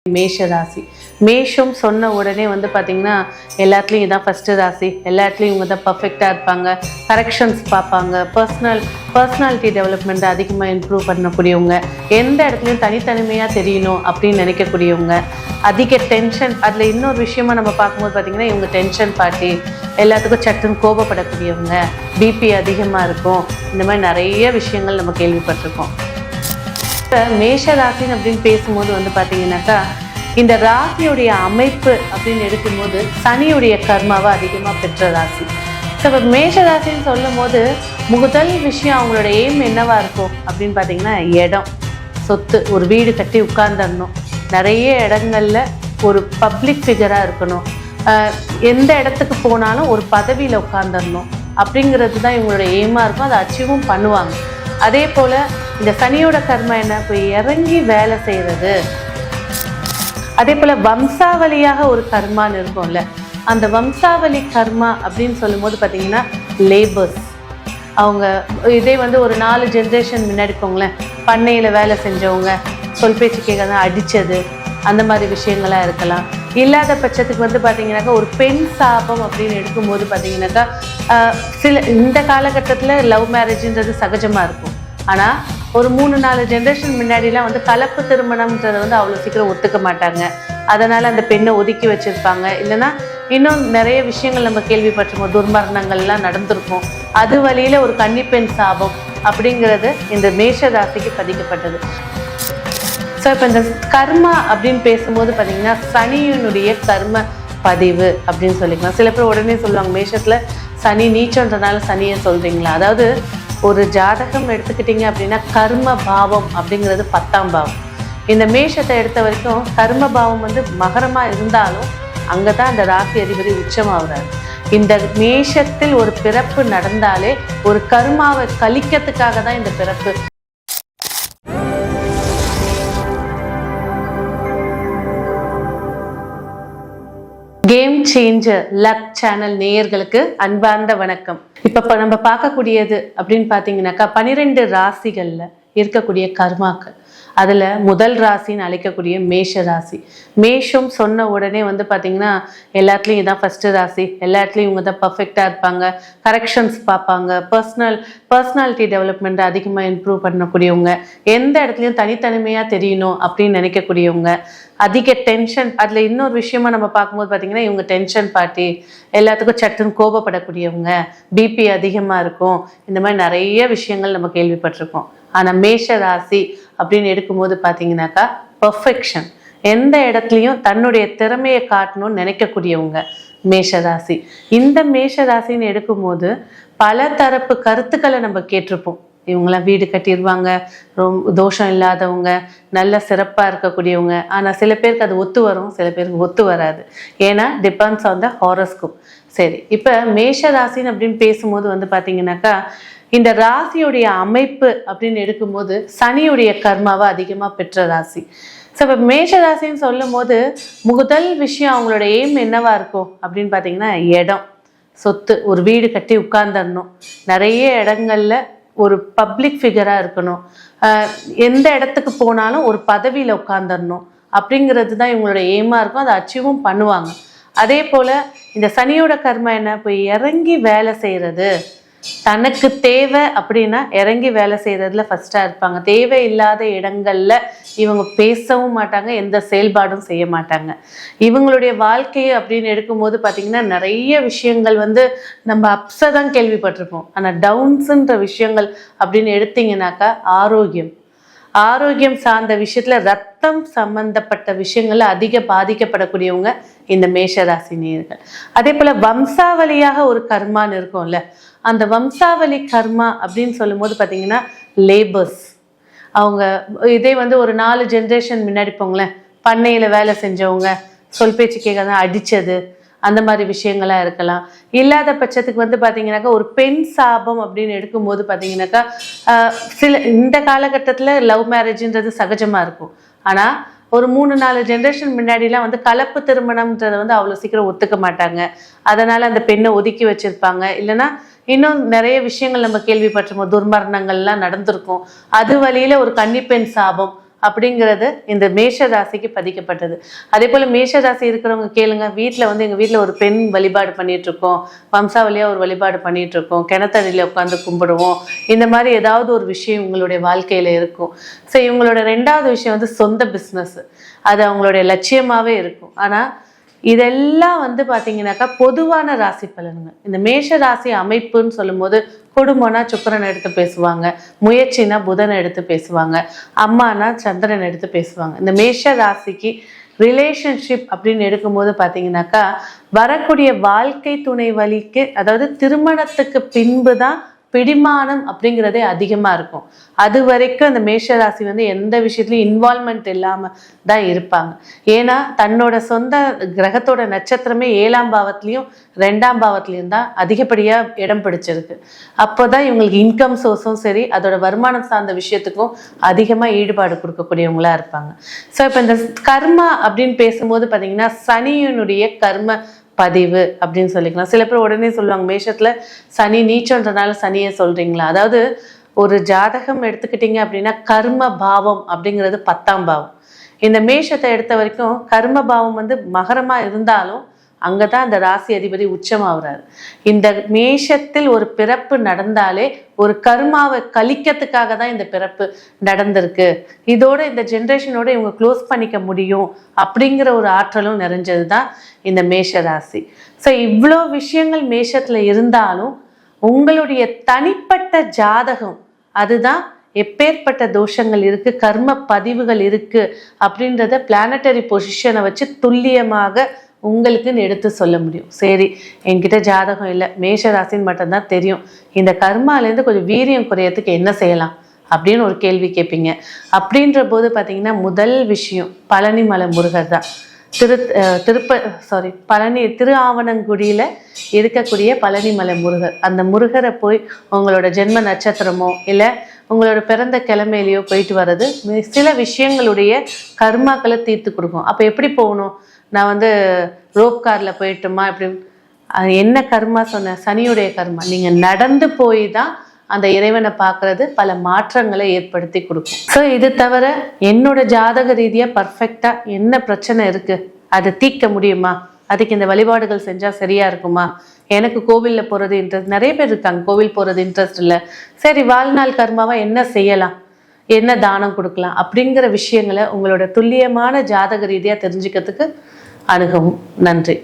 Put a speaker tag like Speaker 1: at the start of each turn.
Speaker 1: மேஷ ராசி. மேஷம் சொன்ன உடனே வந்து பார்த்தீங்கன்னா எல்லாத்துலேயும் இதான் ஃபஸ்ட்டு ராசி, எல்லாத்துலேயும் இவங்க தான் பர்ஃபெக்டாக இருப்பாங்க, கரெக்ஷன்ஸ் பார்ப்பாங்க, பர்சனாலிட்டி டெவலப்மெண்ட் அதிகமாக இம்ப்ரூவ் பண்ணக்கூடியவங்க, எந்த இடத்துலையும் தனித்தனிமையாக தெரியணும் அப்படின்னு நினைக்கக்கூடியவங்க, அதிக டென்ஷன். அதில் இன்னொரு விஷயமா நம்ம பார்க்கும்போது பார்த்தீங்கன்னா இவங்க டென்ஷன் பார்ட்டி, எல்லாத்துக்கும் சட்டுன்னு கோபப்படக்கூடியவங்க, பிபி அதிகமாக இருக்கும், இந்த மாதிரி நிறைய விஷயங்கள் நம்ம கேள்விப்பட்டிருக்கோம். மேஷ ராசின்னு அப்படின்னு பேசும்போது வந்து பார்த்தீங்கன்னாக்கா இந்த ராசியுடைய அமைப்பு அப்படின்னு எடுக்கும்போது சனியுடைய கர்மாவை அதிகமாக பெற்ற ராசி. ஸோ இப்போ மேஷ ராசின்னு சொல்லும் போது முதல் விஷயம் அவங்களோட எய்ம் என்னவா இருக்கும் அப்படின்னு பார்த்தீங்கன்னா இடம், சொத்து, ஒரு வீடு கட்டி உட்கார்ந்துடணும், நிறைய இடங்கள்ல ஒரு பப்ளிக் ஃபிகராக இருக்கணும், எந்த இடத்துக்கு போனாலும் ஒரு பதவியில் உட்கார்ந்துடணும் அப்படிங்கிறது தான் இவங்களோட எய்மாக இருக்கும். அதை அச்சீவும் பண்ணுவாங்க. அதே போல் இந்த சனியோட கர்மா என்ன, போய் இறங்கி வேலை செய்கிறது. அதே போல் வம்சாவளியாக ஒரு கர்மான்னு இருக்கும்ல, அந்த வம்சாவளி கர்மா அப்படின்னு சொல்லும்போது பார்த்தீங்கன்னா லேபர்ஸ், அவங்க இதே வந்து ஒரு 4 ஜென்ரேஷன் முன்னாடி போங்களேன், பண்ணையில் வேலை செஞ்சவங்க, சொல் பேச்சு கேட்க அடித்தது, அந்த மாதிரி விஷயங்களாக இருக்கலாம். இல்லாத பட்சத்துக்கு வந்து பார்த்தீங்கன்னாக்கா ஒரு பெண் சாபம் அப்படின்னு எடுக்கும்போது பார்த்தீங்கன்னாக்கா சில இந்த காலகட்டத்தில் லவ் மேரேஜுன்றது சகஜமாக இருக்கும். ஆனால் ஒரு 3-4 ஜென்ரேஷன் முன்னாடிலாம் வந்து கலப்பு திருமணம்ன்றதை வந்து அவ்வளோ சீக்கிரம் ஒத்துக்க மாட்டாங்க. அதனால் அந்த பெண்ணை ஒதுக்கி வச்சுருப்பாங்க. இல்லைன்னா இன்னும் நிறைய விஷயங்கள் நம்ம கேள்விப்பட்டிருக்கோம், துர்மரணங்கள்லாம் நடந்திருக்கும். அது வழியில் ஒரு கன்னிப்பெண் சாபம் அப்படிங்கிறது இந்த மேஷ ராசிக்கு பதிக்கப்பட்டது. ஸோ இப்போ இந்த கர்மா அப்படின்னு பேசும்போது பார்த்தீங்கன்னா சனியினுடைய கர்ம பதிவு அப்படின்னு சொல்லிக்கலாம். சில பேர் உடனே சொல்லுவாங்க, மேஷத்தில் சனி நீச்சன்றனால சனியை சொல்கிறீங்களா? அதாவது ஒரு ஜாதகம் எடுத்துக்கிட்டிங்க அப்படின்னா கர்ம பாவம் அப்படிங்கிறது 10ஆம் பாவம். இந்த மேஷத்தை எடுத்த வரைக்கும் கர்ம பாவம் வந்து மகரமாக இருந்தாலும் அங்கே தான் அந்த ராசி அதிபதி உச்சமாகிறாரு. இந்த மேஷத்தில் ஒரு பிறப்பு நடந்தாலே ஒரு கர்மாவை கழிக்கிறதுக்காக தான் இந்த பிறப்பு. கேம் சேஞ்சர் லக் சேனல் நேயர்களுக்கு அன்பார்ந்த வணக்கம். இப்போ நம்ம பார்க்கக்கூடியது அப்படின்னு பார்த்தீங்கன்னாக்கா 12 ராசிகளில் இருக்கக்கூடிய கர்மாக்கள். அதில் முதல் ராசின்னு அழைக்கக்கூடிய மேஷ ராசி. மேஷம் சொன்ன உடனே வந்து பார்த்தீங்கன்னா எல்லாத்துலேயும் இதான் ஃபஸ்ட்டு ராசி, எல்லாத்துலேயும் இவங்க தான் பர்ஃபெக்டாக இருப்பாங்க, கரெக்ஷன்ஸ் பார்ப்பாங்க, பர்சனாலிட்டி டெவலப்மெண்ட் அதிகமாக இம்ப்ரூவ் பண்ணக்கூடியவங்க, எந்த இடத்துலையும் தனித்தனிமையாக தெரியணும் அப்படின்னு நினைக்கக்கூடியவங்க, அதிக டென்ஷன். அதில் இன்னொரு விஷயமா நம்ம பார்க்கும்போது பார்த்தீங்கன்னா இவங்க டென்ஷன் பார்ட்டி, எல்லாத்துக்கும் சட்டுன்னு கோபப்படக்கூடியவங்க, பிபி அதிகமாக இருக்கும், இந்த மாதிரி நிறைய விஷயங்கள் நம்ம கேள்விப்பட்டிருக்கோம். ஆனால் மேஷ ராசி அப்படின்னு எடுக்கும்போது பார்த்தீங்கன்னாக்கா பர்ஃபெக்ஷன், எந்த இடத்துலையும் தன்னுடைய திறமையை காட்டணும்னு நினைக்கக்கூடியவங்க மேஷ ராசி. இந்த மேஷ ராசின்னு எடுக்கும்போது பல தரப்பு கருத்துக்களை நம்ம கேட்டிருப்போம். இவங்களாம் வீடு கட்டிடுவாங்க, ரொம்ப தோஷம் இல்லாதவங்க, நல்ல சிறப்பாக இருக்கக்கூடியவங்க. ஆனால் சில பேருக்கு அது ஒத்து வரும், சில பேருக்கு ஒத்து வராது. ஏன்னா டிபெண்ட்ஸ் ஆன் த ஹாரோஸ்கோப். சரி, இப்போ மேஷ ராசின்னு அப்படின்னு பேசும்போது வந்து பார்த்தீங்கன்னாக்கா இந்த ராசியுடைய அமைப்பு அப்படின்னு எடுக்கும்போது சனியுடைய கர்மாவை அதிகமாக பெற்ற ராசி. ஸோ இப்போ மேஷ ராசின்னு சொல்லும் போது முதல் விஷயம் அவங்களோட எய்ம் என்னவா இருக்கும் அப்படின்னு பார்த்தீங்கன்னா இடம், சொத்து, ஒரு வீடு கட்டி உட்கார்ந்துடணும், நிறைய இடங்கள்ல ஒரு பப்ளிக் ஃபிகராக இருக்கணும், எந்த இடத்துக்கு போனாலும் ஒரு பதவியில் உட்கார்ந்துடணும் அப்படிங்கிறது தான் இவங்களோட எய்மாக இருக்கும். அதை அச்சீவும் பண்ணுவாங்க. அதே போல் இந்த சனியோட கர்மா என்ன, போய் இறங்கி வேலை செய்கிறது. தனக்கு தேவை அப்படின்னா இறங்கி வேலை செய்யறதுல ஃபர்ஸ்டாக இருப்பாங்க. தேவையில்லாத இடங்கள்ல இவங்க பேசவும் மாட்டாங்க, எந்த செயல்பாடும் செய்ய மாட்டாங்க. இவங்களுடைய வாழ்க்கையை அப்படின்னு எடுக்கும்போது பார்த்தீங்கன்னா நிறைய விஷயங்கள் வந்து நம்ம அப்ஸை தான் கேள்விப்பட்டிருப்போம். ஆனால் டவுன்ஸுன்ற விஷயங்கள் அப்படின்னு எடுத்தீங்கன்னாக்கா ஆரோக்கியம் சார்ந்த விஷயத்துல ரத்தம் சம்பந்தப்பட்ட விஷயங்கள்ல அதிக பாதிக்கப்படக்கூடியவங்க இந்த மேஷராசி நேயர்கள். அதே போல வம்சாவளியாக ஒரு கர்மான்னு இருக்கும்ல, அந்த வம்சாவளி கர்மா அப்படின்னு சொல்லும் போது பார்த்தீங்கன்னா லேபர்ஸ், அவங்க இதே வந்து ஒரு 4 ஜென்ரேஷன் முன்னாடி போங்களேன், பண்ணையில் வேலை செஞ்சவங்க, சொல் பேச்சு கேட்க அடித்தது, அந்த மாதிரி விஷயங்களாக இருக்கலாம். இல்லாத பட்சத்துக்கு வந்து பார்த்தீங்கன்னாக்கா ஒரு பெண் சாபம் அப்படின்னு எடுக்கும்போது பார்த்தீங்கன்னாக்கா சில இந்த காலகட்டத்தில் லவ் மேரேஜுன்றது சகஜமாக இருக்கும். ஆனால் ஒரு 3-4 ஜென்ரேஷன் முன்னாடிலாம் வந்து கலப்பு திருமணம்ன்றதை வந்து அவ்வளோ சீக்கிரம் ஒத்துக்க மாட்டாங்க. அதனால் அந்த பெண்ணை ஒதுக்கி வச்சுருப்பாங்க. இல்லைன்னா இன்னும் நிறைய விஷயங்கள் நம்ம கேள்விப்பட்டிருக்கோம், துர்மரணங்கள்லாம் நடந்திருக்கும். அது வழியில் ஒரு கன்னிப்பெண் சாபம் அப்படிங்கிறது இந்த மேஷ ராசிக்கு பதிக்கப்பட்டது. அதே போல் மேஷ ராசி இருக்கிறவங்க கேளுங்க, வீட்டில் வந்து எங்கள் வீட்டில் ஒரு பெண் வழிபாடு பண்ணிட்டு இருக்கோம், வம்சாவளியாக ஒரு வழிபாடு பண்ணிட்டு இருக்கோம், கிணத்தடியில் உட்காந்து கும்பிடுவோம், இந்த மாதிரி ஏதாவது ஒரு விஷயம் உங்களுடைய வாழ்க்கையில் இருக்கும். ஸோ இவங்களோட ரெண்டாவது விஷயம் வந்து சொந்த பிஸ்னஸ், அது அவங்களுடைய லட்சியமாகவே இருக்கும். ஆனால் இதெல்லாம் வந்து பார்த்தீங்கன்னாக்கா பொதுவான ராசி பலனுங்க. இந்த மேஷ ராசி அமைப்புன்னு சொல்லும்போது குடும்பம்னா சுக்கிரனை எடுத்து பேசுவாங்க, முயற்சினா புதனை எடுத்து பேசுவாங்க, அம்மானா சந்திரன் எடுத்து பேசுவாங்க. இந்த மேஷ ராசிக்கு ரிலேஷன்ஷிப் அப்படின்னு எடுக்கும்போது பார்த்தீங்கன்னாக்கா வரக்கூடிய வாழ்க்கை துணை வழிக்கு, அதாவது திருமணத்துக்கு பின்பு தான் பிடிமானம் அப்படிங்கிறதே அதிகமாக இருக்கும். அது வரைக்கும் அந்த மேஷராசி வந்து எந்த விஷயத்துலையும் இன்வால்மெண்ட் இல்லாமல் தான் இருப்பாங்க. ஏன்னா தன்னோட சொந்த கிரகத்தோட நட்சத்திரமே 7ஆம் பாவத்துலேயும் 2ஆம் பாவத்துலேயும் தான் அதிகப்படியாக இடம் பிடிச்சிருக்கு. அப்போ தான் இவங்களுக்கு இன்கம் சோர்ஸும் சரி, அதோட வருமானம் சார்ந்த விஷயத்துக்கும் அதிகமாக ஈடுபாடு கொடுக்கக்கூடியவங்களா இருப்பாங்க. ஸோ இப்போ இந்த கர்மா அப்படின்னு பேசும்போது பார்த்தீங்கன்னா சனியினுடைய கர்ம பதிவு அப்படின்னு சொல்லிக்கலாம். சில பேர் உடனே சொல்லுவாங்க, மேஷத்துல சனி நீச்சன்றனால சனியை சொல்றீங்களா? அதாவது ஒரு ஜாதகம் எடுத்துக்கிட்டீங்க அப்படின்னா கர்ம பாவம் அப்படிங்கிறது 10ஆம் பாவம். இந்த மேஷத்தை எடுத்த வரைக்கும் கர்ம பாவம் வந்து மகரமா இருந்தாலும் அங்கதான் அந்த ராசி அதிபதி உச்சமாகிறாரு. இந்த மேஷத்தில் ஒரு பிறப்பு நடந்தாலே ஒரு கர்மாவை கழிக்கிறதுக்காக தான் இந்த பிறப்பு நடந்திருக்கு. இதோட இந்த ஜென்ரேஷனோட இவங்க க்ளோஸ் பண்ணிக்க முடியும் அப்படிங்கிற ஒரு ஆற்றலும் நிறைஞ்சது தான் இந்த மேஷ ராசி. ஸோ இவ்வளோ விஷயங்கள் மேஷத்துல இருந்தாலும் உங்களுடைய தனிப்பட்ட ஜாதகம் அதுதான் எப்பேற்பட்ட தோஷங்கள் இருக்கு, கர்ம பதிவுகள் இருக்கு அப்படின்றத பிளானட்டரி பொசிஷனை வச்சு துல்லியமாக உங்களுக்குன்னு எடுத்து சொல்ல முடியும். சரி, என்கிட்ட ஜாதகம் இல்லை, மேஷ ராசின்னு மட்டும்தான் தெரியும், இந்த கர்மாலேருந்து கொஞ்சம் வீரியம் குறையறதுக்கு என்ன செய்யலாம் அப்படின்னு ஒரு கேள்வி கேட்பீங்க. அப்படின்ற போது பார்த்தீங்கன்னா முதல் விஷயம் பழனிமலை முருகர் தான். பழனி திருஆவணங்குடியில் இருக்கக்கூடிய பழனிமலை முருகர். அந்த முருகரை போய் உங்களோட ஜென்ம நட்சத்திரமோ இல்லை உங்களோட பிறந்த கிழமையிலையோ போயிட்டு வர்றது சில விஷயங்களுடைய கர்மாக்களை தீர்த்து கொடுக்கும். அப்போ எப்படி போகணும்? நான் வந்து ரோப் காரில் போயிட்டுமா இப்படி என்ன கர்மா சொன்னேன்? சனியுடைய கர்மா. நீங்கள் நடந்து போய் தான் அந்த இறைவனை பார்க்கறது பல மாற்றங்களை ஏற்படுத்தி கொடுக்கும். ஸோ இது தவிர என்னோட ஜாதக ரீதியாக பர்ஃபெக்டாக என்ன பிரச்சனை இருக்குது, அதை தீர்க்க முடியுமா, அதுக்கு இந்த வழிபாடுகள் செஞ்சால் சரியா இருக்குமா, எனக்கு கோவிலில் போகிறது இன்ட்ரெஸ்ட், நிறைய பேர் இருக்காங்க கோவில் போகிறது இன்ட்ரெஸ்ட் இல்லை, சரி வாழ்நாள் கர்மாவா என்ன செய்யலாம், என்ன தானம் கொடுக்கலாம் அப்படிங்கிற விஷயங்களை உங்களோட துல்லியமான ஜாதக ரீதியாக தெரிஞ்சுக்கிறதுக்கு அணுகவும். நன்றி.